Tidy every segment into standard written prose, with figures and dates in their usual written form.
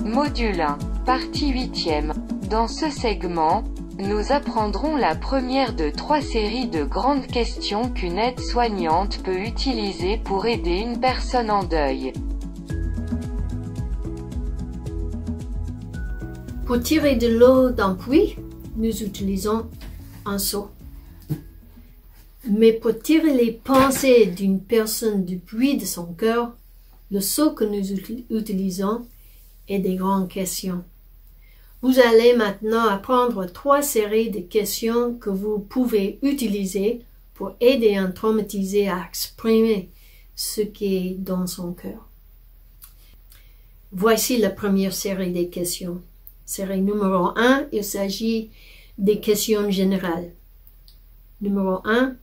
Module 1, partie 8e. Dans ce segment, nous apprendrons la première de 3 séries de grandes questions qu'une aide-soignante peut utiliser pour aider une personne en deuil. Pour tirer de l'eau d'un puits, nous utilisons un seau. Mais pour tirer les pensées d'une personne du puits de son cœur, le seau que nous utilisons est des grandes questions. Vous allez maintenant apprendre 3 séries de questions que vous pouvez utiliser pour aider un traumatisé à exprimer ce qui est dans son cœur. Voici la première série des questions. Série numéro 1, il s'agit des questions générales. Numéro 1,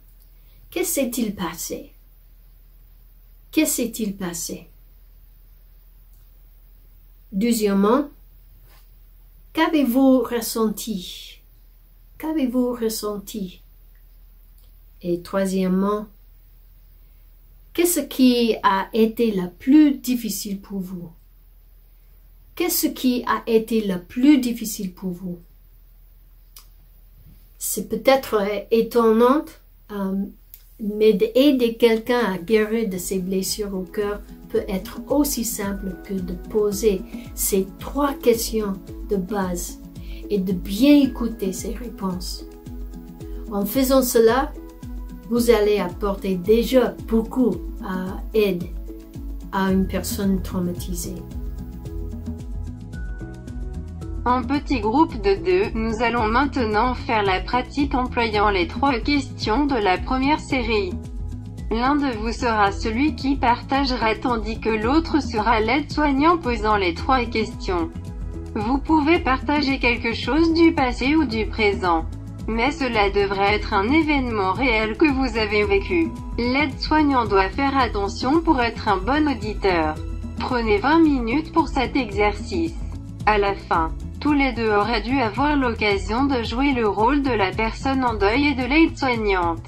que s'est-il passé? Que s'est-il passé? Deuxièmement, qu'avez-vous ressenti? Qu'avez-vous ressenti? Et troisièmement, qu'est-ce qui a été le plus difficile pour vous? Qu'est-ce qui a été le plus difficile pour vous? C'est peut-être étonnant, mais d'aider quelqu'un à guérir de ses blessures au cœur peut être aussi simple que de poser ces 3 questions de base et de bien écouter ses réponses. En faisant cela, vous allez apporter déjà beaucoup d'aide à une personne traumatisée. En petit groupe de 2, nous allons maintenant faire la pratique employant les 3 questions de la première série. L'un de vous sera celui qui partagera tandis que l'autre sera l'aide-soignant posant les 3 questions. Vous pouvez partager quelque chose du passé ou du présent, mais cela devrait être un événement réel que vous avez vécu. L'aide-soignant doit faire attention pour être un bon auditeur. Prenez 20 minutes pour cet exercice. À la fin, tous les 2 auraient dû avoir l'occasion de jouer le rôle de la personne en deuil et de l'aide-soignante.